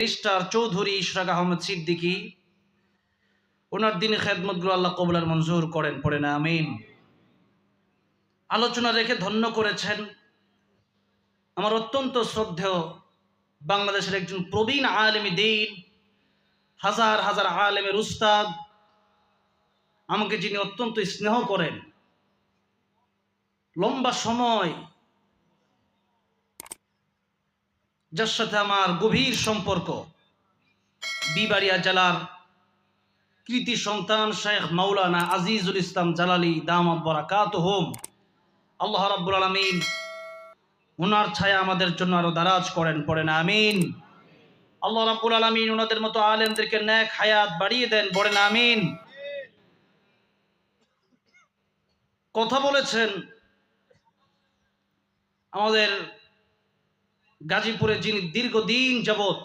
Barrister Chowdhury Ishraq Ahmed Siddiqui, ওনার দিনে খেদমতগুলো আল্লাহ কবুল আর মঞ্জুর করেন, পড়েন আমিন। আলোচনা রেখে ধন্য করেছেন আমার অত্যন্ত শ্রদ্ধেয় বাংলাদেশের একজন প্রবীণ আলেমী দ্বীন, হাজার হাজার আলেমের উস্তাদ, আমাকে যিনি অত্যন্ত স্নেহ করেন, লম্বা সময় যার সাথে আমার গভীর সম্পর্ক, বিবাড়িয়া জেলার কৃতি সন্তান শেখ মাওলানা আজিজুল ইসলাম জালালি দামাত বারাকাতুহুম, আল্লাহ রাব্বুল আলামিন ওনার ছায়া আমাদের জন্য আরো দারাজ করেন, পড়েন আমিন। আল্লাহ রাব্বুল আলামিন ওনাদের মতো আলেমদেরকে নেক হায়াত বাড়িয়ে দেন, পড়েন আমিন। কথা বলেছেন আমাদের গাজীপুরে যিনি দীর্ঘদিন যাবৎ,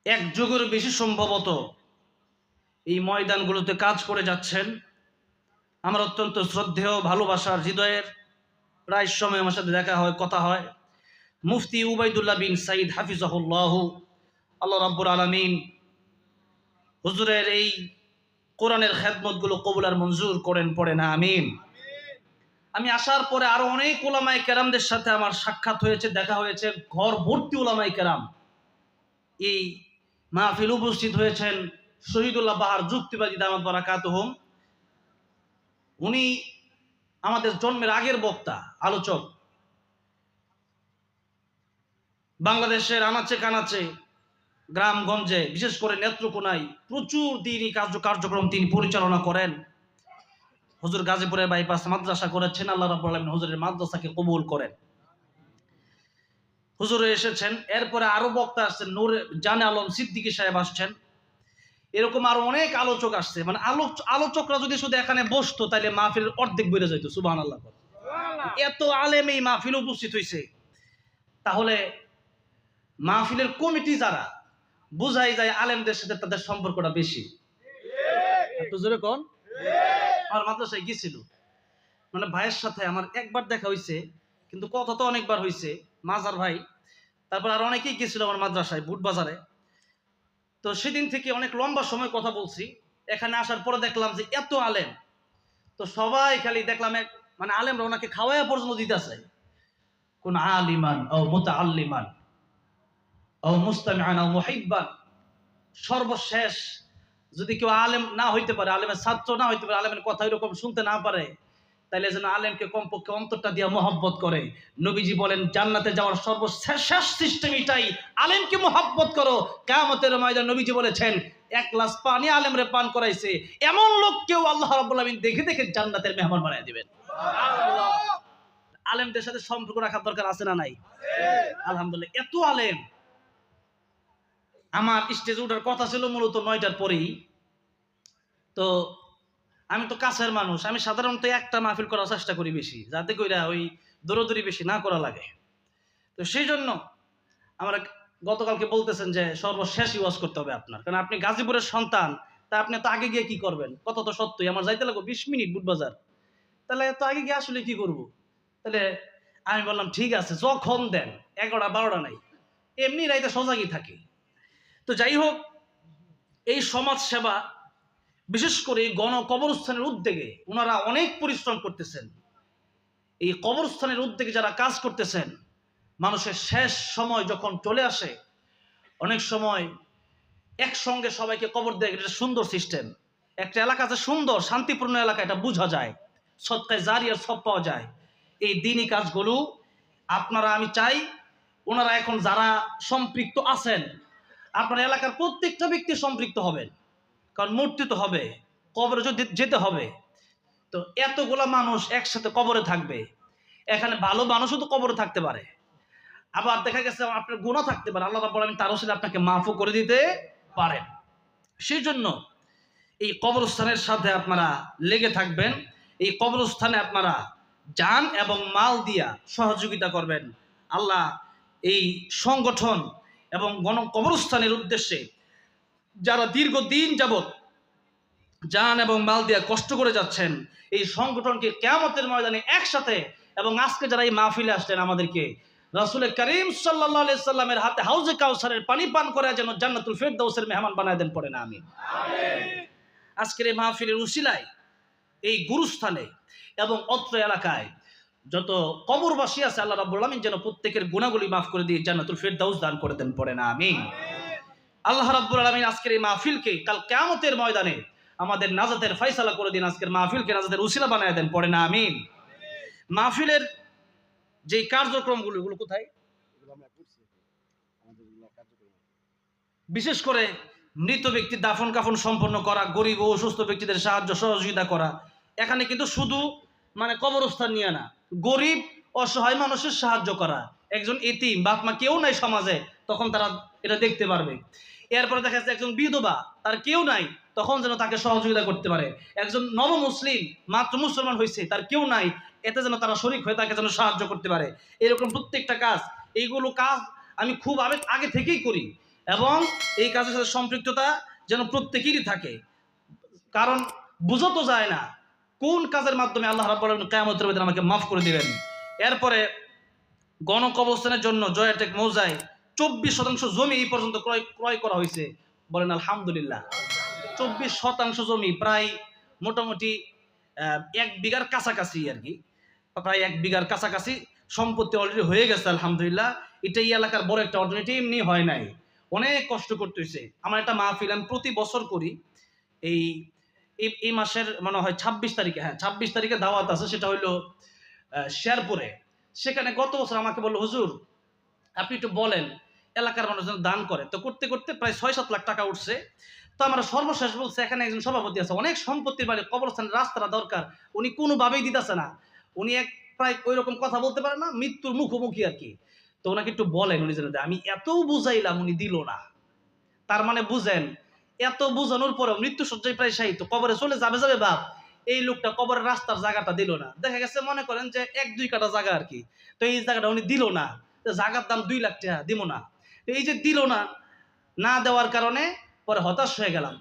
এক যুগের বেশি সম্ভবত এই ময়দানগুলোতে কাজ করে যাচ্ছেন, আমার অত্যন্ত শ্রদ্ধেয় ভালোবাসার হৃদয়ের, প্রায় সময় আমার সাথে দেখা হয়, কথা হয়, মুফতি উবাইদুল্লাহ বিন সাইদ হাফিজাহুল্লাহ, আল্লাহ রাব্বুল আলামিন হুজুরের এই কোরআনের খেদমতগুলো কবুল আর মঞ্জুর করেন, পড়েন আমিন। আমি আসার পরে আরো অনেক উলামায়ে কেরামদের সাথে আমার সাক্ষাৎ হয়েছে, দেখা হয়েছে, ঘর ভর্তি উলামায়ে কেরাম। এই মাহফিল উপস্থিত হয়েছেন শহীদুল্লাহ বাহার যুক্তিবাদী দামাত বারাকাতুহুম, উনি আমাদের জন্মের আগের বক্তা, আলোচক। বাংলাদেশের আনাচে কানাচে, গ্রামগঞ্জে, বিশেষ করে নেত্রকোনায় প্রচুর দিনই কার্যক্রম তিনি পরিচালনা করেন। হুজুর গাজীপুরের বাইপাস মাদ্রাসা করেছেন, আল্লাহ রাব্বুল আলামিন হুজুরের মাদ্রাসাকে কবুল করেন। হুজুরে এসেছেন, এরপরে আরো বক্তা আসছেন, নূর জানে আলম সিদ্দিকী সাহেব আসছেন, এরকম আরো অনেক আলোচক আসছে। মানে আলোচকরা যদি শুধু এখানে বসতো তাহলে মাহফিলের অর্ধেক বেড়ে যেত, সুবহানাল্লাহ। এত আলেম এই মাহফিল উপস্থিত হয়েছে, তাহলে মাহফিলের কমিটি যারা, বুঝাই যায় আলেমদের সাথে তাদের সম্পর্কটা বেশি। একটু জোরে কোন। আমার মাদ্রাসায় গিয়েছিল, মানে ভাইয়ের সাথে আমার একবার দেখা হয়েছে, কিন্তু কথা তো অনেকবার হয়েছে, মাজার ভাই, তারপর আর অনেকেই গেছিল আমার মাদ্রাসায় বুট বাজারে। তো সেদিন থেকে অনেক লম্বা সময় কথা বলছি। এখানে আসার পরে দেখলাম যে এত আলেম, তো সবাই খালি দেখলাম মানে আলেমরা ওনাকে খাওয়াইয়া পর্যন্ত দিতেছে, কোন আলিমান ও মুতাআল্লিমান ও মুস্তামিআন ও মুহিব্বান। সর্বশেষ যদি কেউ আলেম না হইতে পারে, আলেমের ছাত্র না হইতে পারে, আলেমের কথা এরকম শুনতে না পারে, তাইলে যেন আলেমকে কমপক্ষে অন্তরটা দিয়ে মহব্বত করে। নবীজি বলেন জান্নাতে যাওয়ার সর্বশেষ সিস্টেম এটাই, আলেমকে মহব্বত করো। কিয়ামতের ময়দানে নবীজি বলেছেন এক গ্লাস পানি আলেমরে পান করাইছে এমন লোককেও আল্লাহ রাব্বুল আলামিন দেখে দেখে জান্নাতের মেহমান বানায় দিবেন। আলেমদের সাথে সম্পর্ক রাখার দরকার আছে না নাই? আলহামদুলিল্লাহ, এত আলেম। আমার স্টেজে ওঠার কথা ছিল মূলত 9টার পরেই। তো আমি তো কাছের মানুষ, আমি সাধারণত একটা মাহফিল করার চেষ্টা করি বেশি, যাতে কইরা ওই দৌড়াদৌড়ি বেশি না করা লাগে। তো সেই জন্য আমরা গতকালকে বলতেছেন যে সর্বশেষ ওয়াজ করতে হবে আপনার, কারণ আপনি গাজীপুরের সন্তান, তা আপনি তো আগে গিয়ে কি করবেন? কথা তো সত্যই, আমার যাইতে লাগবে 20 মিনিট বুটবাজার, তাহলে তো আগে গিয়ে আসলে কি করব? তাহলে আমি বললাম ঠিক আছে, যখন দেন, 11টা 12টা নাই, এমনি রাইতে সজাগই থাকে। তো যাই হোক, এই সমাজ সেবা, বিশেষ করে কবরস্থানের উদ্যোগে ওনারা অনেক পরিশ্রম করতেছেন। এই কবরস্থানের উদ্যোগে যারা কাজ করতেছেন, মানুষের শেষ সময় যখন চলে আসে, অনেক সময় একসঙ্গে সবাইকে কবর দেয়, এটা সুন্দর সিস্টেম। একটা এলাকাতে সুন্দর শান্তিপূর্ণ এলাকা, এটা বোঝা যায়, সদকায়ে জারিয়ার সব পাওয়া যায়। এই দিনই কাজগুলো আপনারা, আমি চাই ওনারা এখন যারা সম্পৃক্ত আছেন, আপনার এলাকার প্রত্যেকটা ব্যক্তি সম্পৃক্ত হবেন, কারণ মূর্তি তো হবে, কবরে যদি যেতে হবে। তো এতগুলা মানুষ একসাথে কবরে থাকবে, এখানে ভালো মানুষও তো কবরে থাকতে পারে, আবার দেখা গেছে আপনার গুনাহ থাকতে পারে, আল্লাহ রাব্বুল আলামিন তার ওসিলায় আপনাকে মাফও করে দিতে পারেন। সেই জন্য এই কবরস্থানের সাথে আপনারা লেগে থাকবেন, এই কবরস্থানে আপনারা জান এবং মাল দিয়া সহযোগিতা করবেন। আল্লাহ এই সংগঠন এবং কবরস্থানের উদ্দেশ্যে যারা দীর্ঘদিন যাবৎ জান এবং মাল দিয়ে কষ্ট করে যাচ্ছেন, এই সংগঠনকে কিয়ামতের ময়দানে একসাথে, এবং আজকে যারা এই মাহফিলে আসলেন আমাদেরকে রাসূল করিম সাল্লাল্লাহু আলাইহি সাল্লামের হাতে হাউজে কাউসারের পানি পান করে যেন জান্নাতুল ফেরদাউসের মেহমান বানায় দেন, পড়ে না আমিন। আজকের এই মাহফিলের উসিলায় এই গুরুস্থানে এবং অত্র এলাকায় যত কবরবাসী আছে, আল্লাহ রাব্বুল আলামিন যেন প্রত্যেকের গুনাহগুলি মাফ করে দিয়ে জান্নাতুল ফেরদাউস দান করে দেন, পড়ে না আমিন। আল্লাহ রাব্বুল আলামিন আজকের এই মাহফিলকে কাল কিয়ামতের ময়দানে আমাদের নাজাতের ফয়সালা করে দিন, আজকের মাহফিলকে নাজাতের উসিলা বানায় দেন, পড়ে না আমিন। মাহফিলের যে কার্যক্রমগুলো, এগুলো কোথায়? বিশেষ করে মৃত ব্যক্তির দাফন কাফন সম্পন্ন করা, গরিব ও অসুস্থ ব্যক্তিদের সাহায্য সহযোগিতা করা। এখানে কিন্তু শুধু মানে কবরস্থান নিয়ে না, গরিব অসহায় মানুষের সাহায্য করা, একজন এতিম বাপ মা কেউ নাই সমাজে, তখন তারা এটা দেখতে পারবে। এরপরে দেখা যাচ্ছে একজন বিধবা, তার কেউ নাই, তখন যেন তাকে সহযোগিতা করতে পারে। একজন নব মুসলিম মাত্র মুসলমান হয়েছে, তার কেউ নাই, এতে যেন তারা শরীক হয়ে তাকে যেন সাহায্য করতে পারে। এরকম প্রত্যেকটা কাজ, এইগুলো কাজ আমি খুব আগে থেকেই করি এবং এই কাজের সাথে সম্পৃক্ততা যেন প্রত্যেকেরই থাকে, কারণ বোঝা তো যায় না কোন কাজের মাধ্যমে আল্লাহ রাব্বুল আলামিন কিয়ামতের ময়দানে আমাকে মাফ করে দিবেন। এরপরে গণকবরস্থানের জন্য জয়াটেক মৌজায় 24% জমি এই পর্যন্ত ক্রয় করা হয়েছে, বলেন আলহামদুলিল্লাহ। 24% জমি, প্রায় মোটামুটি 1 বিঘার কাছাকাছি আর কি, প্রায় 1 বিঘার কাছাকাছি সম্পত্তি অলরেডি হয়ে গেছে আলহামদুলিল্লাহ। এটা এই এলাকার বড় একটা অর্জন, এটা এমনি হয় নাই, অনেক কষ্ট করতে হয়েছে। আমার একটা মাহফিল আমি প্রতি বছর করি, এই মাসের মনে হয় 26 তারিখে, হ্যাঁ 26 তারিখে দাওয়াত আছে, সেটা হইলো শেরপুরে। সেখানে গত বছর আমাকে বললো, হুজুর আপনি একটু বলেন এলাকার মানুষজন দান করে, তো করতে করতে প্রায় 6-7 লাখ টাকা উঠছে। তো আমরা সর্বশেষ বলছে, এখানে একজন সভাপতি আছে, অনেক সম্পত্তির বাড়ি, কবরস্থানের রাস্তাটা দরকার, উনি কোনোভাবেই দিতেছে না, উনি প্রায় ওই রকম কথা বলতে পারে না, মৃত্যুর মুখোমুখি আর কি। তো ওনাকে একটু বলেন, উনি যেন দেয়। আমি এত বুঝাইলাম, উনি দিল না। তার মানে বুঝেন, এত বুঝানোর পরেও মৃত্যু সজ্জায় প্রায় শায়িত, কবরে চলে যাবে বাপ, এই লোকটা কবরের রাস্তার জায়গাটা দিল না। দেখা গেছে মনে করেন যে 1-2 কাঠা জায়গা আর কি, তো এই জায়গাটা উনি দিল না। জায়গার দাম 2 লাখ টাকা, দিব না। তো এই যে দিল না, না দেওয়ার কারণে পরে হতাশ হয়ে গেলাম।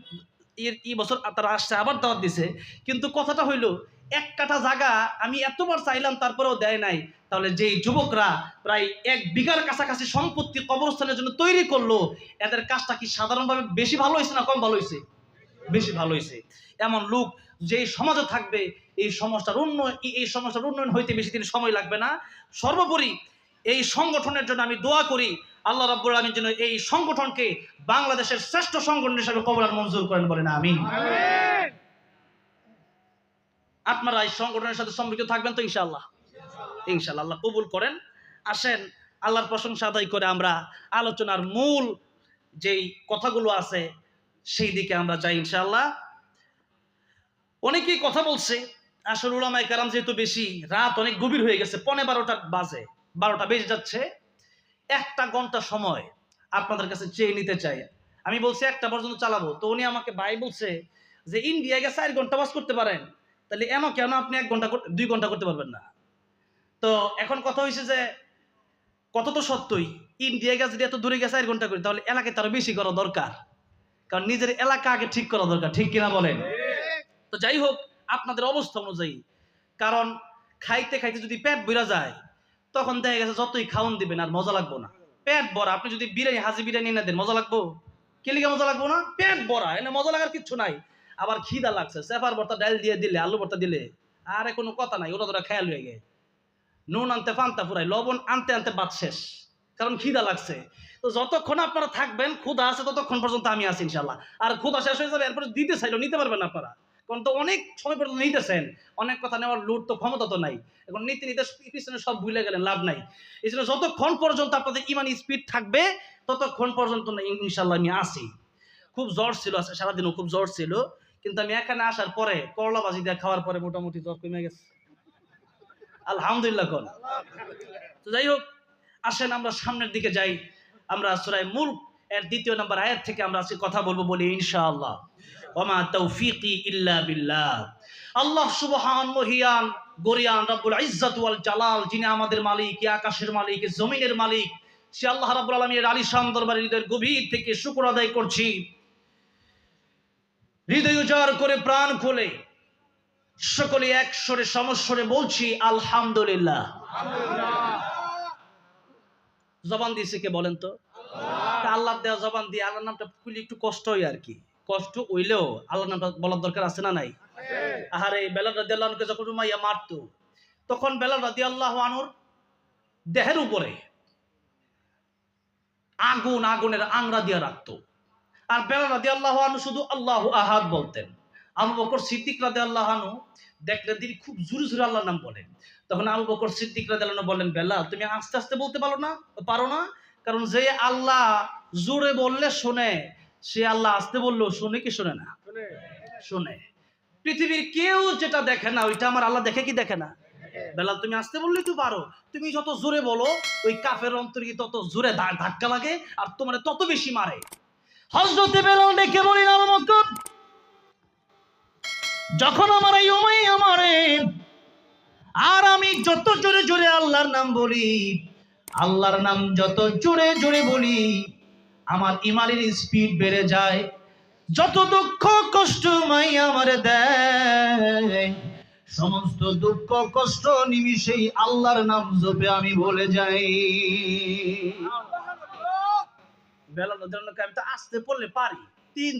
এই বছর তারা আসছে, আবার দাওয়াত দিছে, কিন্তু কথাটা হইলো 1 কাঠা জায়গা আমি এতবার চাইলাম, তারপরেও দেয় নাই। তাহলে যেই যুবকরা প্রায় 1 বিঘার কাছাকাছি সম্পত্তি কবরস্থানের জন্য তৈরি করলো, এদের কাজটা কি সাধারণভাবে বেশি ভালো হয়েছে না কম ভালো হয়েছে? বেশি ভালো হয়েছে। এমন লোক যেই সমাজে থাকবে, এই সমাজটার উন্নয়ন হইতে বেশি দিন সময় লাগবে না। সর্বোপরি এই সংগঠনের জন্য আমি দোয়া করি, আল্লাহ রাব্বুল আলামিন যেন এই সংগঠনকে বাংলাদেশের শ্রেষ্ঠ সংগঠন হিসেবে কবুল আর মঞ্জুর করেন, বলেন আমিন। আপনারা এই সংগঠনের সাথে সম্পৃক্ত থাকবেন তো ইনশাআল্লাহ? ইনশাআল্লাহ, আল্লাহ কবুল করেন। আসেন আল্লাহর প্রশংসা আদায় করে আমরা আলোচনার মূল যেই কথাগুলো আছে সেই দিকে আমরা যাই ইনশাআল্লাহ। অনেকেই কথা বলছে, আসলে উলামায়ে কেরাম যেহেতু বেশি, রাত অনেক গভীর হয়ে গেছে, 12টা বেজে যাচ্ছে। 1 ঘন্টা সময় আপনাদের কাছে চেয়ে নিতে চাই। আমি বলছি 1টা পর্যন্ত চালাবো, তো উনি আমাকে ভাই বলছে যে ইন্ডিয়া গিয়ে 4 ঘন্টা বাস করতে পারেন, তাহলে কেন আপনি 1 ঘন্টা 2 ঘন্টা করতে পারবেন না? তো এখন কথা হয়েছে যে কত তো সত্যই, ইন্ডিয়া গিয়ে যদি এত দূরে গিয়ে 4 ঘন্টা করি, তাহলে এলাকায় তারও বেশি করা দরকার, কারণ নিজের এলাকা আগে ঠিক করা দরকার, ঠিক কিনা বলেন? তো যাই হোক, আপনাদের অবস্থা অনুযায়ী, কারণ খাইতে খাইতে যদি পেট ভরা যায়, তখন দেখা গেছে যতই খাওন দিবেন আর মজা লাগবো না। পেট ভরা, আপনি যদি বিরিয়ানি, হাজি বিরিয়ানি এনে দেন, মজা লাগবো? কেলিকা মজা লাগবো না? পেট ভরা, এনে মজা লাগার কিচ্ছু নাই। আবার খিদা লাগছে, সেপার ভর্তা ডাল দিয়ে দিলে, আলু ভর্তা দিলে, আরে কোনো কথা নাই, ওরা খেয়াল হয়ে গে। নুন আনতে ফান্তা ফুরাই, লবণ আনতে আনতে বাদ শেষ, কারণ খিদা লাগছে। তো যতক্ষণ আপনারা থাকবেন, ক্ষুধা আছে, ততক্ষণ পর্যন্ত আমি আছি ইনশাল্লাহ। আর ক্ষুধা শেষ হয়ে যাবে, এরপরে দিতে চাইলেও নিতে পারবেন আপনারা, কারণ তো অনেক সময় পর্যন্ত নিতেছেন, অনেক কথা নেওয়ার লুট তো ক্ষমতা তো নাই। এখন নিতে পিছনে সব ভুলে গেলেন, লাভ নাই। এই জন্য যতক্ষণ পর্যন্ত আপনাদের ইমানি স্পিড থাকবে, ততক্ষণ পর্যন্ত ইনশাল্লাহ আমি আসি। খুব জ্বর ছিল, সারাদিনও খুব জ্বর ছিল, কিন্তু আমি এখানে আসার পরে করলা ভাজি দিয়ে খাওয়ার পরে মোটামুটি জ্বর কমে গেছে, আলহামদুলিল্লাহ। কোন তো যাই হোক, আসেন আমরা সামনের দিকে যাই। আমরা সূরা মুলক এর 2 নম্বর আয়াত থেকে আমরা আজকে কথা বলবো বলি ইনশাআল্লাহ। ওমা তৌফিকি ইল্লা বিল্লাহ। আল্লাহ সুবহান মহিয়ান গরিয়ান রব্বুল ইজ্জত ওয়াল জালাল, যিনি আমাদের মালিক, আকাশের মালিক, জমিনের মালিক, সে আল্লাহ রাব্বুল আলামিনের আলিশান দরবারে হৃদয়ের গভীর থেকে শুকর আদায় করছি। হৃদয় উজাড় করে প্রাণ খুলে সকলে এক স্বরে সমস্বরে বলছি আলহামদুলিল্লাহ। জবান দিয়েছে কে বলেন তো? আল্লাহ দেওয়া জবান দিয়ে আল্লাহর নামটা খুলি একটু কষ্ট হয় আর কি, কষ্ট হইলেও আল্লাহর নামটা বলার দরকার আছে না নাই? আরে বেলাল রাদিয়াল্লাহু আনহুকে যখন উমাইয়া মারতো, তখন বেলাল রাদিয়াল্লাহু আনহুর দেহের উপরে আগুনের আংরা দিয়ে রাখতো। আর বেলাল রাদিয়াল্লাহু আনহু শুধু আল্লাহু আহাদ বলতেন। আবু বকর সিদ্দিক রাদিয়াল্লাহু আনহু দেখলেন তিনি খুব জোরে জোরে আল্লাহর নাম বলেন। তখন আবু বকর সিদ্দিক রাদিয়াল্লাহু আনহু বললেন, বেলাল তুমি আস্তে আস্তে বলতে পারো না? কারণ যে আল্লাহ জোরে বললে শোনে, সে আল্লাহ আস্তে বললেও শুনে কি শোনে না? শোনে। পৃথিবীর কেউ যেটা দেখে না ওইটা আমার আল্লাহ দেখে কি দেখে না? বেলাল তুমি আস্তে বললে তো পারো, তুমি যত জোরে বলো ওই কাফের অন্তরে তত জোরে ধাক্কা লাগে আর তোমার তত বেশি মারে। হযরতে বেলাল ডেকে বলেন, আবু বকর যখন আমার এই উমাইয়া মারে আর আমি যত জোরে জোরে আল্লাহর নাম বলি, আল্লাহর নাম যত জোরে জোরে বলি, আমার ইমানের স্পিড বেড়ে যায়। যত দুঃখ কষ্ট মাইয়া আমারে দেয়, সমস্ত দুঃখ কষ্ট নিমিষেই আল্লাহর নাম জপে আমি ভুলে যাই। বেলাল রাদিয়াল্লাহু আনহু আমি তো আসতে পড়লে পারি। 3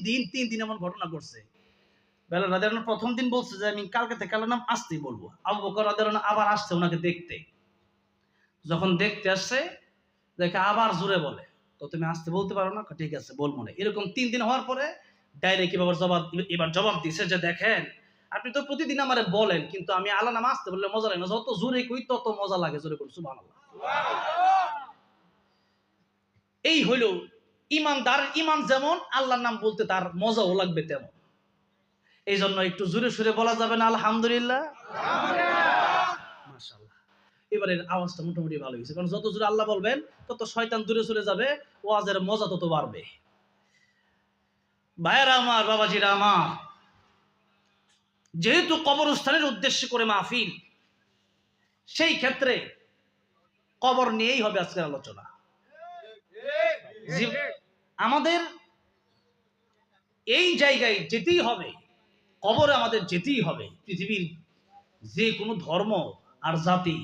দিন এমন ঘটনা ঘটছে। বেলাল রাদিয়াল্লাহু আনহু প্রথম দিন বলছে যে আমি কালকে থেকে আল্লাহর নাম আসতেই বলবো। আবু বকর রাদিয়াল্লাহু আনহু আবার আসছে ওনাকে দেখতে। যখন দেখতে আসছে দেখে আবার জোরে বলে, তো তুমি আসতে বলতে পারো না? ঠিক আছে বলবো না। এরকম 3 দিন হওয়ার পরে ডাইরেক্ট এবার জবাব দিছে যে দেখেন আপনি তো প্রতিদিন আমারে বলেন, কিন্তু আমি আল্লাহর নাম আসতে বললে মজা লাগে না, যত জোরে কই তত মজা লাগে। জোরে করুন সুবহানাল্লাহ। এই হইল ইমানদার ইমান, যেমন আল্লাহর নাম বলতে তার মজাও লাগবে তেমন। এই জন্য একটু জোরে সুরে বলা যাবে না আলহামদুলিল্লাহ? মাশাআল্লাহ। এবারের আওয়াজটা মোটামুটি ভালো হয়েছে, কারণ যত জোরে আল্লাহ বলবেন তত শয়তান দূরে চলে যাবে, ওয়াজের মজা তত বাড়বে। ভাইয়েরা আমার, বাবাজিরা আমার, যেহেতু কবরস্থানের উদ্দেশ্য করে মাহফিল, সেই ক্ষেত্রে কবর নিয়েই হবে আজকের আলোচনা। আমাদের এই জায়গায় যেতেই হবে, কবরে আমাদের যেতেই হবে। পৃথিবীর যে কোনো ধর্ম আর জাতি,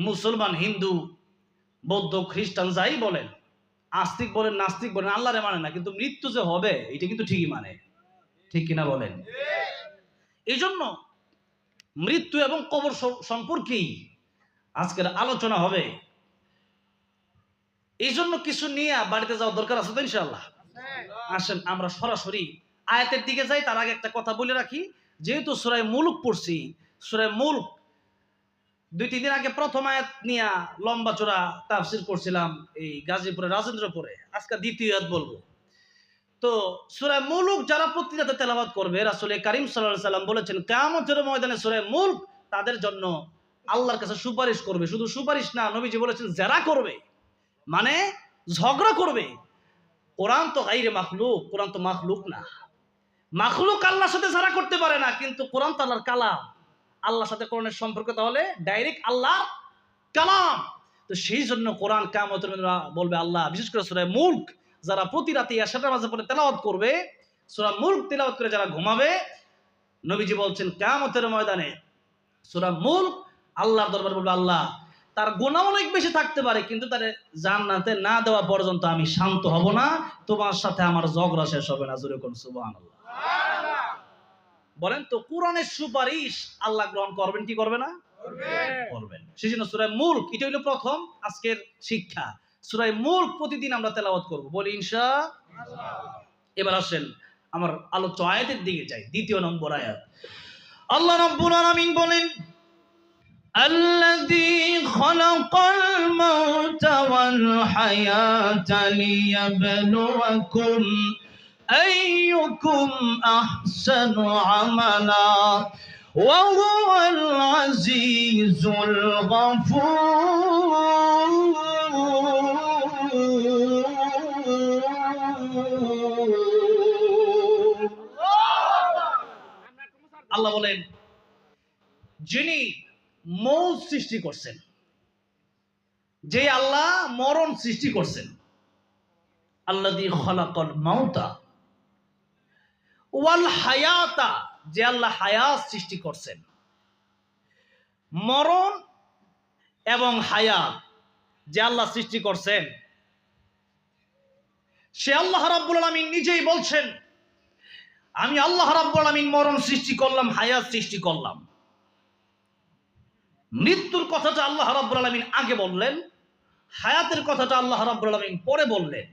মুসলমান, হিন্দু, বৌদ্ধ, খ্রিস্টান যাই বলেন, আস্তিক বলেন, নাস্তিক বলেন, আল্লাহরে মানে না, কিন্তু মৃত্যু যে হবে এটা কিন্তু ঠিকই মানে। ঠিক কিনা বলেন? এই জন্য মৃত্যু এবং কবর সম্পর্কেই আজকের আলোচনা হবে। এই জন্য কিছু নিয়ে বাড়িতে যাওয়ার দরকার আছে তো ইনশাআল্লাহ। আসেন আমরা সরাসরি আয়াতের দিকে যাই। তার আগে একটা কথা বলে রাখি, যেহেতু সূরা মুলক পড়ছি, সূরা মুলক 2-3 দিন আগে প্রথম আয়াত নিয়ে লম্বা চড়া তাফসীর করছিলাম এই গাজীপুরের রাজেন্দ্রপুরে। আজকে দ্বিতীয় আয়াত বলবো। তো সূরা মুলক যারা প্রতিনিয়ত তেলাওয়াত করবে, রাসূল কারীম সাল্লাল্লাহু আলাইহি সাল্লাম বলেছেন কিয়ামতের ময়দানে সূরা মুলক তাদের জন্য আল্লাহর কাছে সুপারিশ করবে। শুধু সুপারিশ না, নবীজি বলেছেন যারা করবে, মানে ঝগড়া করবে। কোরআন তো গায়রে মাখলুক, কোরআন তো মাখলুক না। মাখলুক আল্লাহর সাথে যারা করতে পারে না, কিন্তু কোরআন তো আল্লাহর কালাম। আল্লাহর সাথে কোরআনের সম্পর্ক তাহলে ডাইরেক্ট আল্লাহর কালাম। তো সেই জন্য কোরআন কিয়ামতের দিন বলবে আল্লাহ, বিশেষ করে সূরা মুলক যারা প্রতি রাতে ইশার নামাজের পরে তেলাওয়াত করবে, সূরা মুলক তেলাওয়াত করে যারা ঘুমাবে, নবীজি বলছেন কিয়ামতের ময়দানে সূরা মুলক আল্লাহর দরবারে বলবে আল্লাহ, তার গুনাহ অনেক বেশি থাকতে পারে, কিন্তু তার জান্নাতে না দেওয়া পর্যন্ত আমি শান্ত হব না, তোমার সাথে আমার ঝগড়া শেষ হবে না। জোরে কোন সুবহানাল্লাহ। বলেন তো কোরআনের সুপারিশ আল্লাহ গ্রহণ করবেন কি করবে না? করবেন। সেজন্য সূরা মুলক এটা হলো প্রথম আজকের শিক্ষা। সূরা মুলক প্রতিদিন আমরা তেলাওয়াত করব, বলি ইনশাআল্লাহ। এবার আসেন আমার আলোচ্য আয়াতের দিকে যাই। দ্বিতীয় নম্বর আয়াত, আল্লাহ রাব্বুল আলামিন বলেন, الذي خلق الموت والحياة ليبلوكم أيكم أحسن عملا وهو العزيز الغفور. আল্লাহ বলেন যিনি মৌত সৃষ্টি করছেন, যে আল্লাহ মরণ সৃষ্টি করছেন, আল্লাযী খালাকাল মাউতা ওয়াল হায়াতা, যে আল্লাহ হায়াত সৃষ্টি করছেন। মরণ এবং হায়াত যে আল্লাহ সৃষ্টি করছেন, সে আল্লাহ রাব্বুল আলামিন নিজেই বলছেন, আমি আল্লাহ রাব্বুল আলামিন মরণ সৃষ্টি করলাম, হায়াত সৃষ্টি করলাম। মৃত্যুর কথাটা আল্লাহ রাব্বুল আলামিন আগে বললেন, হায়াতের কথাটা আল্লাহ রাব্বুল আলামিন পরে বললেন।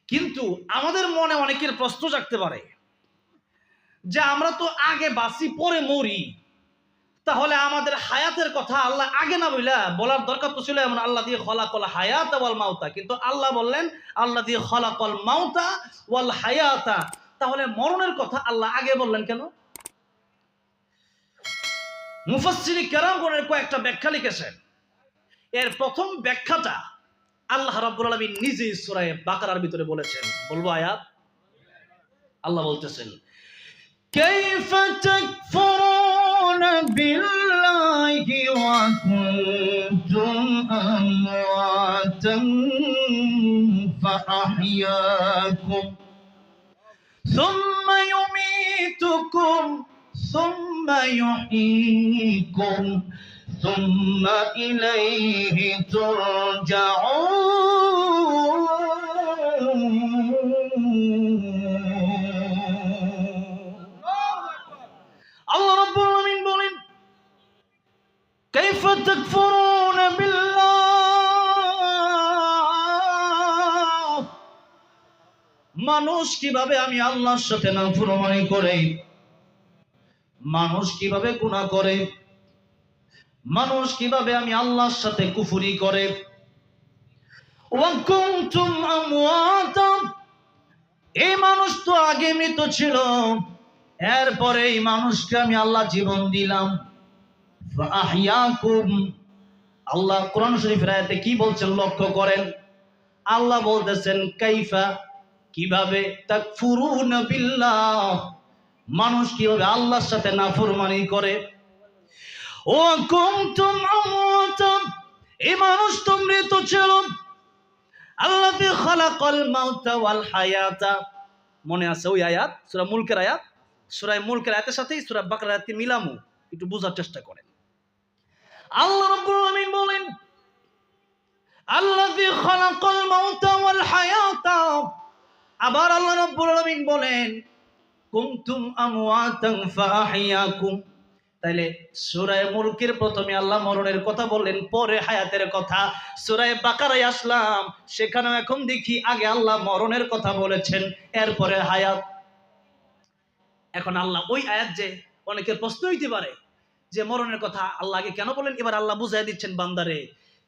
কিন্তু আমাদের মনে অনেকের প্রশ্ন জাগতে পারে যে আমরা তো আগে বাঁচি পরে মরি, তাহলে আমাদের হায়াতের কথা আল্লাহ আগে না বলার দরকার তো ছিল এমন, আল্লাহ দিয়ে খলাকল হায়াত ওয়াল মাউতা, কিন্তু আল্লাহ বললেন আল্লাহ দিয়ে খলাকল মাউতা ওয়াল হায়াতা। তাহলে মরণের কথা আল্লাহ আগে বললেন কেন? মুফাসসির কেরামগণের কয়েকটা ব্যাখ্যা লিখেছেন। এর প্রথম ব্যাখ্যাটা আল্লাহ রাব্বুল আলামিন নিজেই সূরা বাকারার ভিতরে বলেছেন। বলবো আয়াত? আল্লাহ বলতেছেন, কাইফা তাকফুরুনা বিল্লাহি ওয়া কুনতুম আমওয়াতান ফাআহইয়াকুম সুম্মা ইউমীতুকুম সুম্মা ইউহয়ীকুম সুম্মা ইলাইহি তুরজাউন। আল্লাহ রাব্বুল আলামিন বলেন, কাইফা তাকফুরুনা বিল্লাহ, মানুষ কিভাবে আমি আল্লাহর সাথে নাফরমানি করে, মানুষ কিভাবে গুনাহ করে, মানুষ কিভাবে আমি আল্লাহর সাথে কুফরি করে। ওয়া কুনতুম আমওয়াতা, এই মানুষ তো আগে মৃত ছিল, এরপরে এই মানুষকে আমি আল্লাহ জীবন দিলাম। ফাআহইয়াকুম, আল্লাহ কোরআন শরীফের আয়াতে কি বলছেন লক্ষ্য করেন। আল্লাহ বলতেছেন কাইফা, কিভাবে, তাকফুরুনা বিল্লাহ, মানুষ কিভাবে আল্লাহর সাথে নাফরমানি করে। ও কুনতুম আমওয়াতা, এই মানুষ তো মৃত ছিল। আল্লাযী খালাকাল মাউতা ওয়াল হায়াতা, মনে আছে ওই আয়াত, সূরা মুলকের আয়াত, সূরা মুলকের আয়াতের সাথে সূরা বাকারার আয়াতকে মিলামু, একটু বোঝার চেষ্টা করেন। আল্লাহ রাব্বুল আলামিন বলেন, আল্লাযী খালাকাল মাউতা ওয়াল হায়াতা, আবার আল্লাহ রাব্বুল আলামিন বলেন কুনতুম আমওয়াতান ফাআহইয়াকুম। তাইলে সূরা মুলকের প্রথমে আল্লাহ মরণের কথা বললেন, পরে হায়াতের কথা। সূরা বাকারায় আসলাম, সেখানে এখন দেখি আগে আল্লাহ মরণের কথা বলেছেন, এরপরে হায়াত। এখন আল্লাহ ওই আয়াত, যে অনেকের প্রশ্ন হইতে পারে যে মরণের কথা আল্লাহ আগে কেন বলেন, এবার আল্লাহ বুঝাই দিচ্ছেন, বান্দারে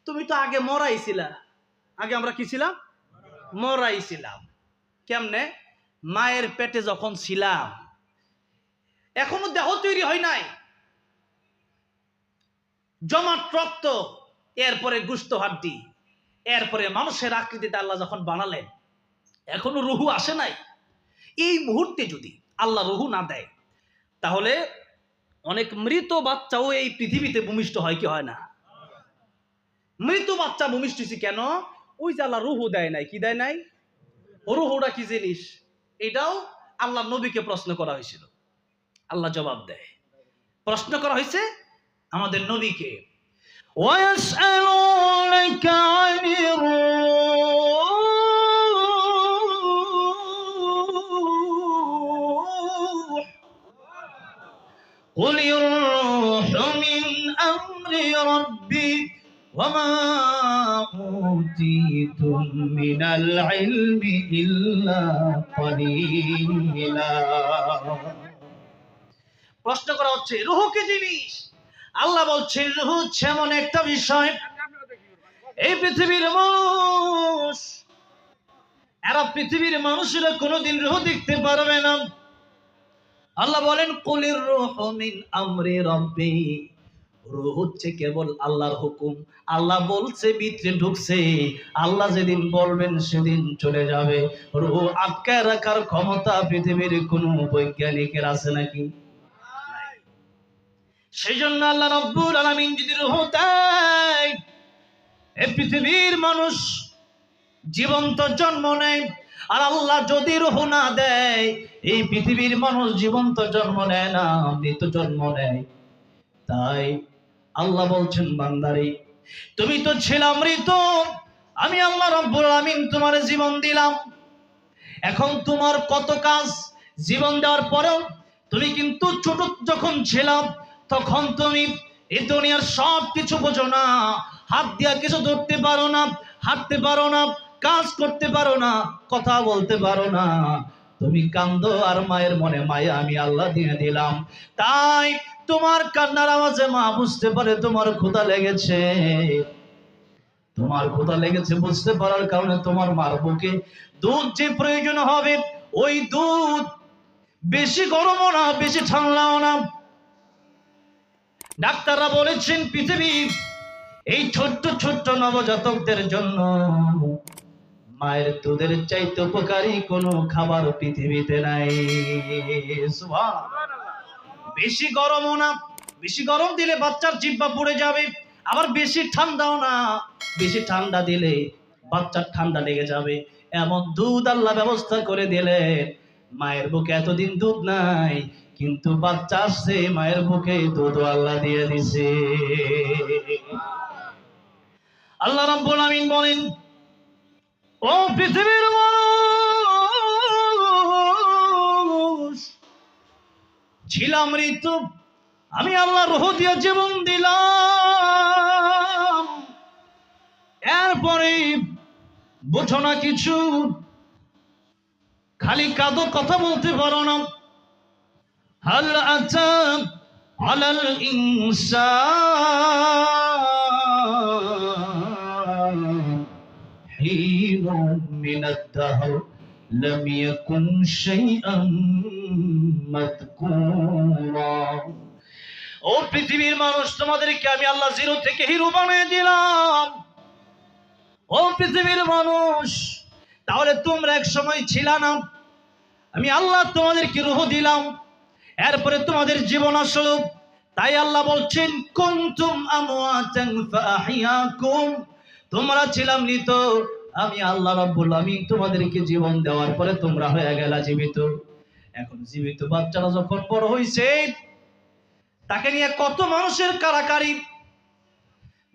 তুমি তো আগে মরাইছিলা। আগে আমরা কি ছিলাম? মরাইছিলাম। কেমনে? মায়ের পেটে যখন ছিলাম, এখনো দেহ তৈরি হয় নাই, জমাট রক্ত, এরপরে গুস্ত হাড্ডি, এরপরে মানুষের আকৃতিতে আল্লাহ যখন বানালেন, এখনো রুহু আসে নাই। এই মুহূর্তে যদি আল্লাহ রুহু না দেয়, তাহলে অনেক মৃত বাচ্চাও এই পৃথিবীতে ভূমিষ্ঠ হয় কি হয় না? মৃত বাচ্চা ভূমিষ্ঠ হয়েছে কেন? ওই যে আল্লাহ রুহু দেয় নাই। কি দেয় নাই? রুহুটা কি জিনিস? এটাও আল্লাহ নবীকে প্রশ্ন করা হয়েছিল, আল্লাহ জবাব দেয়। প্রশ্ন করা হয়েছে আমাদের নবীকে, ওয়াসআলুনাকা আনির রূহ কুলির রূহু মিন আমরি রাব্বি ওয়া মা উতীতুম মিনাল ইলমি ইল্লা কলিলা। প্রশ্ন করা হচ্ছে রূহ কি জিনিস? আল্লাহ বলছে রূহ হচ্ছে এমন একটা বিষয়, এই পৃথিবীর মানুষ, এরা পৃথিবীর মানুষেরা কোনোদিন রূহ দেখতে পারবে না। আল্লাহ বলেন কুলির রূহু মিন আমরি রাব্বি, রূহ হচ্ছে কেবল আল্লাহর হুকুম। আল্লাহ বলছে, ভিতরে ঢুকছে, আল্লাহ যেদিন বলবেন সেদিন চলে যাবে। রূহ আটকায় রাখার ক্ষমতা পৃথিবীর কোনো বৈজ্ঞানিকের আছে নাকি? সেই জন্য আল্লাহ রাব্বুল আলামিন যদি রূহ দেয়, এই পৃথিবীর মানুষ জীবন্ত জন্ম নেয়। আর আল্লাহ যদি রূহ না দেয়, এই পৃথিবীর মানুষ জীবন্ত জন্ম নেয় না, মৃত জন্ম নেয়। তাই আল্লাহ বলছেন, বান্দারে তুমি তো ছিলাম মৃত, আমি আল্লাহ রাব্বুল আলামিন তোমার জীবন দিলাম। এখন তোমার কত কাজ, জীবন দেওয়ার পরেও তুমি কিন্তু ছোট যখন ছিলাম তখন তুমি এই দুনিয়ার সব কিছু বোঝো না, হাত দিয়া কিছু ধরতে পারো না, হাঁটতে পারো না, কাজ করতে পারো না, কথা বলতে পারো না। তুমি কান্দো আর মায়ের মনে মায়া আমি আল্লাহ দিয়ে দিলাম। তাই তোমার কান্নার আওয়াজে মা বুঝতে পারে তোমার ক্ষুধা লেগেছে। তোমার ক্ষুধা লেগেছে বুঝতে পারার কারণে তোমার মার বুকে দুধ যে প্রয়োজন হবে, ওই দুধ বেশি গরমও না বেশি ঠান্ডাও না। ডাক্তাররা বলেছেন পৃথিবীর এই ছোট্ট ছোট্ট নবজাতকদের জন্য মায়ের দুধের চাইতে উপকারী কোনো খাবার পৃথিবীতে নাই। সুবহানাল্লাহ। বেশি গরমও না, বেশি গরম দিলে বাচ্চার জিহ্বা পুড়ে যাবে, আবার বেশি ঠান্ডাও না, বেশি ঠান্ডা দিলে বাচ্চার ঠান্ডা লেগে যাবে। এমন দুধ আল্লাহ ব্যবস্থা করে দিলেন। মায়ের বুকে এতদিন দুধ নাই, কিন্তু বাচ্চা আসছে মায়ের বুকে দুধ আল্লাহ দিয়ে দিছে। আল্লাহ রাব্বুল আমিন বলেন, ও পৃথিবীর মানুষ, ছিলাম মৃত্যু, আমি আল্লাহ রূহ দিয়ে জীবন দিলাম। এরপরে বুঝো না কিছু, খালি কাঁদো, কথা বলতে পারো না। হাল আতা আলাল ইনসান হিনুম মিনাদ দাহর লাম ইয়াকুন শাইআন মাযকুরা। ও পৃথিবীর মানুষ, তোমাদেরকে আমি আল্লাহ জিরো থেকে হিরো বানিয়ে দিলাম। ও পৃথিবীর মানুষ, তাহলে তোমরা এক সময় ছিল না, আমি আল্লাহ তোমাদেরকে রূহ দিলাম, এরপরে তোমাদের জীবন আসলো। তাই আল্লাহ বলছেন, কুনতুম আমওয়াতান ফাআহইয়াকুম, তোমরা ছিলাম মৃত, আমি আল্লাহ রাব্বুল আমিন তোমাদেরকে জীবন দেওয়ার পরে তোমরা হয়ে গেলা জীবিত। এখন জীবিত বাচ্চারা যখন বড় হইছে, তাকে নিয়ে কত মানুষের কারাকারি,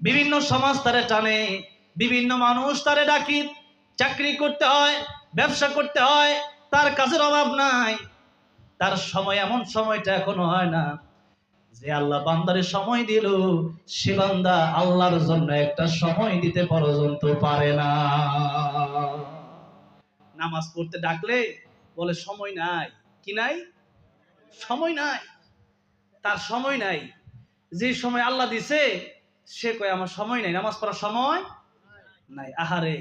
বিভিন্ন সমাজ তারে টানে, বিভিন্ন মানুষ তারে ডাকি, চাকরি করতে হয়, ব্যবসা করতে হয়, তার কাজের অভাব নাই। তার সময়, এমন সময়টা এখনো হয় না যে আল্লাহ বান্দারে সময় দিল, সে বান্দা আল্লাহর জন্য একটা সময় দিতে পর্যন্ত পারে না। নামাজ পড়তে ডাকলে বলে সময় নাই, কি নাই? সময় নাই, তার সময় নাই। যে সময় আল্লাহ দিছে সে কয় আমার সময় নাই, নামাজ পড়ার সময় নাই। আহারে,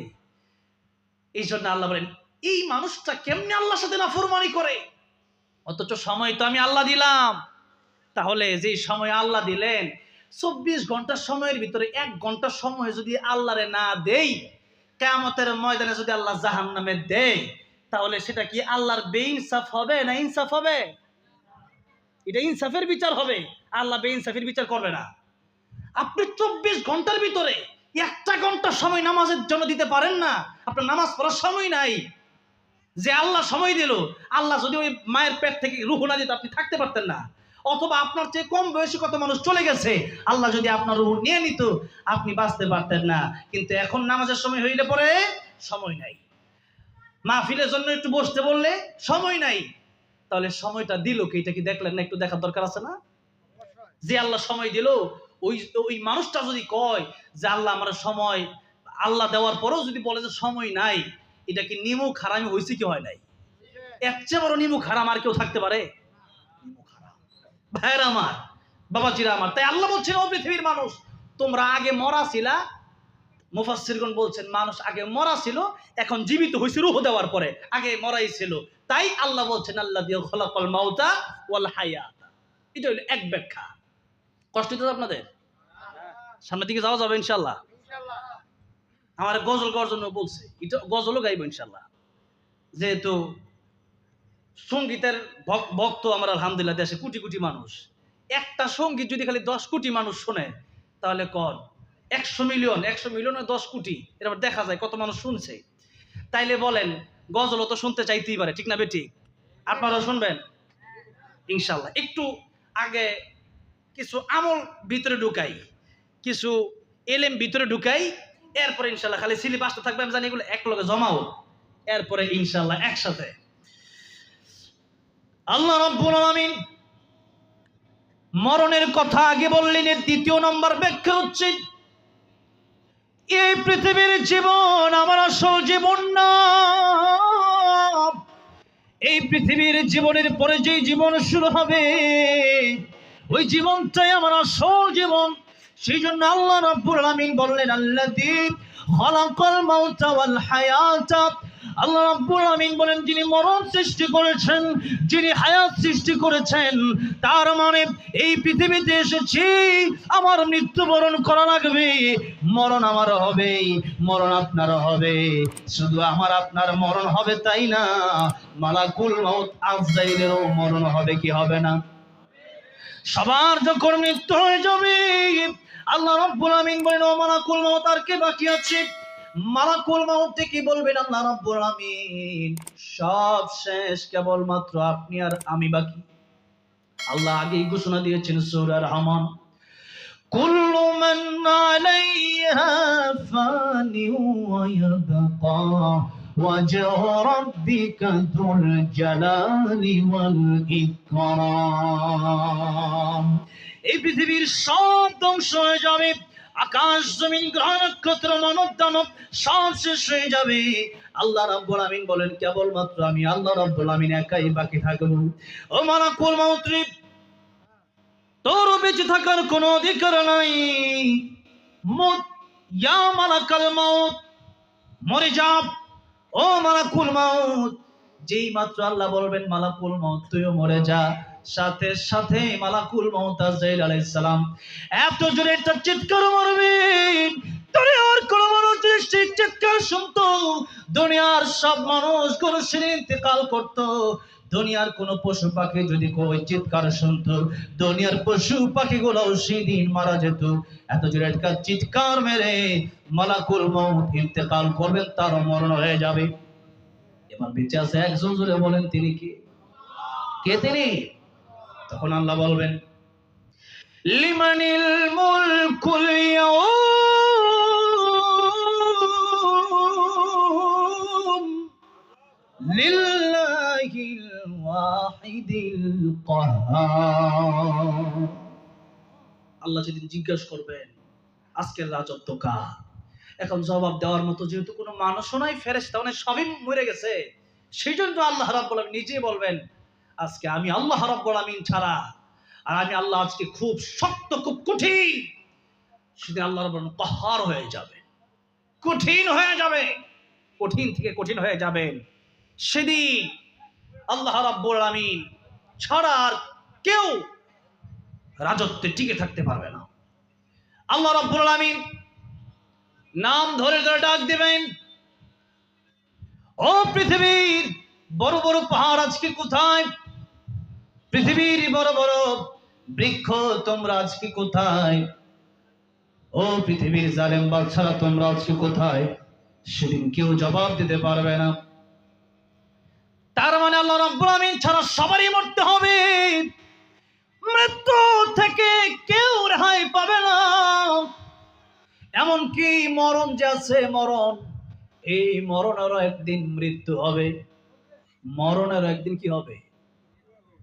এই জন্য আল্লাহ বলেন, এই মানুষটা কেমনে আল্লাহর সাথে নাফরমানি করে, অথচ সময় তো আমি আল্লাহ দিলাম। তাহলে যে সময় আল্লাহ দিলেন, 24 ঘন্টার সময়ের ভিতরে 1 ঘন্টা সময় যদি আল্লাহরে না দেই, কিয়ামতের ময়দানে যদি আল্লাহ জাহান্নামে দেয়, তাহলে সেটা কি আল্লাহর বেইনসাফ হবে না ইনসাফ হবে? এটা ইনসাফের বিচার হবে, আল্লাহ বেইনসাফের বিচার করবে না। আপনি 24 ঘন্টার ভিতরে 1টা ঘন্টা সময় নামাজের জন্য দিতে পারেন না, আপনার নামাজ পড়ার সময় নাই। যে আল্লাহ সময় দিল, আল্লাহ যদি ওই মায়ের পেট থেকে রূহ না দিত, আপনি থাকতে পারতেন না। অথবা আপনার চেয়ে কম বয়সী কত মানুষ চলে গেছে, আল্লাহ যদি আপনার রূহ নিয়ে নিত, আপনি বাঁচতে পারতেন না। কিন্তু এখন নামাজের সময় হইলে পরে সময় নাই, মাহফিলের জন্য একটু বসতে বললে সময় নাই। তাহলে সময়টা দিল কি, এটা কি দেখলেন না? একটু দেখার দরকার আছে না? যে আল্লাহ সময় দিল, ওই ওই মানুষটা যদি কয় যে আল্লাহ আমার সময়, আল্লাহ দেওয়ার পরেও যদি বলে যে সময় নাই, এটা কি নিমুখ হারামি হয়েছে কি হয় নাই? এর চেয়ে বড় নিমুখ হারাম আর কেউ থাকতে পারে? নিমুখ হারাম। ভাইয়ের আমার, বাবাজিরা আমার, তাই আল্লাহ বলছেন, ও পৃথিবীর মানুষ, তোমরা আগে মরা ছিলা। মুফাসসিরগণ বলছেন, মানুষ আগে মরা ছিল, এখন জীবিত হয়েছে রূহ দেওয়ার পরে, আগে মরাই ছিল। তাই আল্লাহ বলছেন, আল্লাযী খালাকাল মাউতা ওয়াল হায়াতা। এটা হলো এক ব্যাখ্যা। কষ্ট হচ্ছে আপনাদের? সামনের দিকে যাওয়া যাবে ইনশাআল্লাহ। আমার গজল গাওয়ার জন্য বলছে, এটা গজলও গাইবো ইনশাআল্লাহ। যেহেতু সঙ্গীতের ভক্ত আমরা আলহামদুলিল্লাহ দেশে কোটি কোটি মানুষ, একটা সঙ্গীত যদি খালি 10 কোটি মানুষ শোনে, তাহলে কর 100 মিলিয়ন, 100 মিলিয়নে 10 কোটি, এরপর দেখা যায় কত মানুষ শুনছে। তাইলে বলেন, গজলও তো শুনতে চাইতেই পারে, ঠিক না বেঠিক? আপনারাও শুনবেন ইনশাআল্লাহ। একটু আগে কিছু আমল ভিতরে ঢুকাই, কিছু এলেম ভিতরে ঢুকাই, এরপরে ইনশাল্লাহ খালি সিলিপ আসতে থাকবে, আমি জানি এগুলো এক লগে জমাও, এরপরে ইনশাল্লাহ একসাথে। আল্লাহ রাব্বুল আলামিন মরণের কথা আগে বললেন। এর দ্বিতীয় নম্বর ব্যাখ্যা হচ্ছে, এই পৃথিবীর জীবন আমার আসল জীবন না। এই পৃথিবীর জীবনের পরে যে জীবন শুরু হবে, ওই জীবনটাই আমার আসল জীবন। সেই জন্য আল্লাহ রাব্বুল আলামিন বললেন, আল্লাযী খালাকাল মাউতা ওয়াল হায়াতা। আল্লাহ রাব্বুল আলামিন বলেন, যিনি মরণ সৃষ্টি করেছেন, যিনি হায়াত সৃষ্টি করেছেন। তার মানে এই পৃথিবীতে এসেছি আমার মৃত্যুবরণ করা লাগবে। মরণ আমারও হবে, মরণ আপনারও হবে। শুধু আমার আপনার মরণ হবে তাই না, মালাকুল মাউত আজরাইলেরও মরণ হবে, কি হবে না? সবার যখন মৃত্যু হয়ে যাবে, আল্লাহ রাব্বুল আলামিন বলেন, ও মালাকুল মাউত, আর কে বাকি আছে? মালাকুল মাউত কি বলবেন? আল্লাহ রাব্বুল আলামিন, সব শেষ, কেবলমাত্র আপনি আর আমি বাকি। আল্লাহ আগেই ঘোষণা দিয়েছেন সূরা রহমান, কুল্লু মান আলাইহা ফানি ওয়া ইয়াবকা ওয়াজহু রাব্বিকা যুল জালালি ওয়াল ইকরাম। এই পৃথিবীর সব ধ্বংস হয়ে যাবে, আকাশ জমিন গ্রহ নক্ষত্র মানব দানব সব শেষ হয়ে যাবে। আল্লাহ রাব্বুল আলামিন বলেন, কেবলমাত্র আমি আল্লাহ রাব্বুল আলামিন একাই বাকি থাকব। ও মালাকুল মাউত, তোর বেঁচে থাকার কোনো অধিকার নাই। মুত ইয়া মালাকাল মাউত, মরে যা ও মালাকুল মাউত। যেই মাত্র আল্লাহ বলবেন মালাকুল মাউত তুইও মরে যা, সাথে সাথে মালাকুল মাউত আজরাইল আলাইহিস সালাম এত জোরে একটা চিৎকার মারবেন, দুনিয়ার কোন মানুষ সেই চিৎকার শুনতো, দুনিয়ার সব মানুষগুলো সেদিন ইন্তেকাল করতো। দুনিয়ার কোন পশু পাখি যদি ওই চিৎকার শুনতো, দুনিয়ার পশু পাখিগুলোও সেদিন মারা যেত। এত জোরে একটা চিৎকার মেরে মালাকুল মাউত ইন্তেকাল করবেন, তার মরণ হয়ে যাবে। এবার বেঁচে আছে একজন, জোরে বলেন তিনি কি? কে তিনি? তখন আল্লাহ বলবেন, লিমানিল মুলকুল ইয়াউম লিল্লাহিল ওয়াহিদিল কাহ্হার। আল্লাহ যেদিন জিজ্ঞাসা করবেন আজকের রাজত্ব কার, এখন জবাব দেওয়ার মতো যেহেতু কোনো মানুষও নাই, ফেরেশতা মানে সবই মরে গেছে, সেই জন্য আল্লাহ রাব্বুল আলামিন নিজেই বলবেন, আজকে আমি আল্লাহ রাব্বুল আলামিন ছাড়া, আর আমি আল্লাহ আজকে খুব শক্ত, খুব কঠিন। সেদিন আল্লাহ রাব্বুল আলামিন কাহ্হার হয়ে যাবে, কঠিন হয়ে যাবে, কঠিন থেকে কঠিন হয়ে যাবেন। সেদিন আল্লাহ রাব্বুল আলামিন ছাড়া আর কেউ রাজত্বে টিকে থাকতে পারবে না। আল্লাহ রাব্বুল আলামিন নাম ধরে ধরে ডাক দিবেন, ও পৃথিবীর বড় বড় পাহাড় আজকে কোথায়? পৃথিবীর বড় বড় বৃক্ষ তোমরা আজকে কোথায়? ও পৃথিবীর জালেম বাদশারা তোমরা আজকে কোথায়? সেদিন কেউ জবাব দিতে পারবে না। তার মানে আল্লাহ রাব্বুল আলামিন ছাড়া সবারই মরতে হবে, মৃত্যু থেকে কেউ রেহাই পাবে না। এমনকি মরণ যে আছে, মরণ, এই মরণেরও একদিন মৃত্যু হবে, মরণেরও একদিন কি হবে?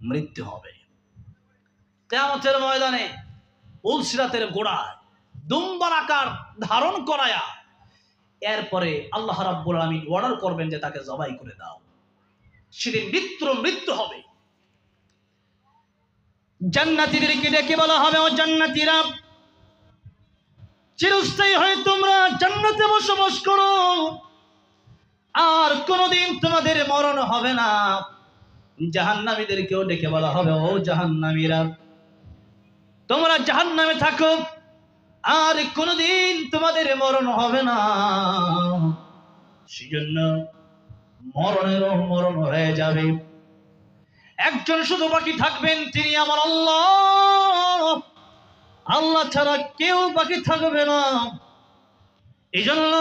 মৃত্যু হবে। কিয়ামতের ময়দানে উলসিরাতের গোড়ায় দুম্বার আকার ধারণ করায়া এরপরে আল্লাহ রাব্বুল আলামিন অর্ডার করবেন যে তাকে জবাই করে দাও। সেদিন মৃত্যু হবে। জান্নাতীদেরকে ডেকে বলা হবে, ও জান্নাতীরা, চিরস্থায়ী হয়ে তোমরা জান্নাতে বসবাস করো, আর কোনদিন তোমাদের মরণ হবে না। জাহান্নামীদেরকেও ডেকে বলা হবে, ও জাহান্নামীরা, তোমরা জাহান্নামে থাকো, আর কোনদিন তোমাদের মরণ হবে না। সেজন্য মরণেরও মরণ হয়ে যাবে। একজন শুধু বাকি থাকবেন, তিনি আমার আল্লাহ। আল্লাহ ছাড়া কেউ বাকি থাকবে না। এই জন্য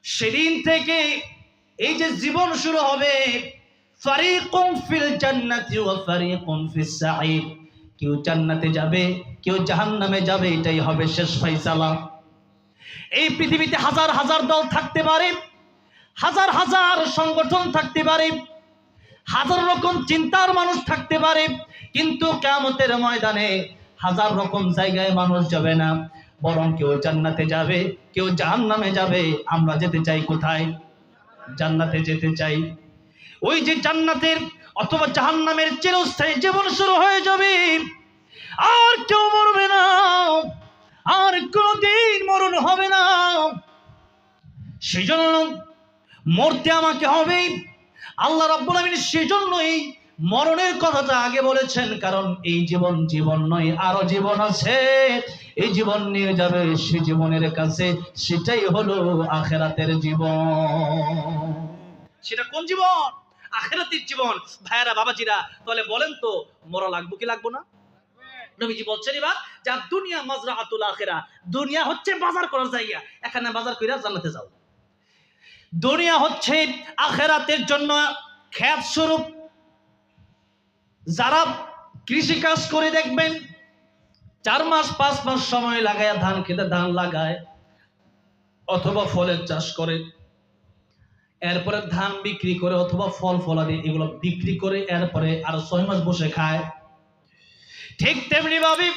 সেদিন থেকে এই যে জীবন শুরু হবে, ফারিকুম ফিল জান্নাতি ওয়া ফারিকুম ফিস সাঈর, কেউ জান্নাতে যাবে, কেউ জাহান্নামে যাবে, এটাই হবে শেষ ফয়সালা। এই পৃথিবীতে হাজার হাজার দল থাকতে পারে, হাজার হাজার সংগঠন থাকতে পারে, হাজার রকম চিন্তার মানুষ থাকতে পারে, কিন্তু কিয়ামতের ময়দানে হাজার রকম জায়গায় মানুষ যাবে না, বরং কেউ জান্নাতে যাবে, কেউ জাহান্নামে যাবে। আমরা যেতে চাই কোথায়? জান্নাতে যেতে চাই। ওই যে জান্নাতের অথবা জাহান্নামের চিরস্থায়ী জীবন শুরু হয়ে যাবে, আর কেউ মরবে না, আর কোনদিন মরণ হবে না। সেজন্য মরতে আমাকে হবে। আল্লাহ রাব্বুল আমিন সেজন্যই মরণের কথাটা আগে বলেছেন, কারণ এই জীবন জীবন নয়, আরো জীবন আছে। এই জীবন নিয়ে যাবে সে জীবনের কাছে, সেটাই হলো আখিরাতের জীবন। সেটা কোন জীবন? আখিরাতের জীবন। ভাইয়েরা, বাবাজিরা, তাহলে বলেন তো মরা লাগবে কি লাগবে না? নবীজি বলছেন এবার, যা দুনিয়া মাজরাআতুল আখিরা, দুনিয়া হচ্ছে বাজার করার জায়গা, এখানে বাজার কইরা জান্নাতে যাও। দুনিয়া হচ্ছে আখিরাতের জন্য ক্ষেত স্বরূপ। যারা কৃষি কাজ করে দেখবেন 4 মাস 5 মাস সময় লাগায় ধান খেতে ধান লাগায়, অথবা ফলের চাষ করে, এরপরে ধান বিক্রি করে অথবা ফল ফলাদি এগুলো বিক্রি করে এরপরে আরো 6 মাস বসে খায়। ঠিক তেমনি ভাবে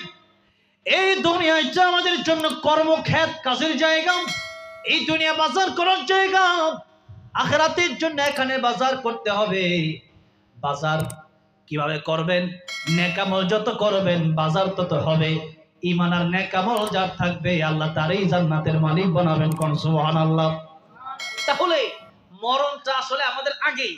এই দুনিয়াটা আমাদের জন্য কর্মক্ষেত, কাজের জায়গা। এই দুনিয়া বাজার করার জায়গা। আখিরাতের জন্য এখানে বাজার করতে হবে। বাজার কিভাবে করবেন? নেকামল যত করবেন বাজার তত হবে। ঈমান আর নেকামল যার থাকবে আল্লাহ তারই জান্নাতের মালিক বানাবেন। কোন সুবহানাল্লাহ। তাহলে মরণটা আসলে আমাদের আগেই।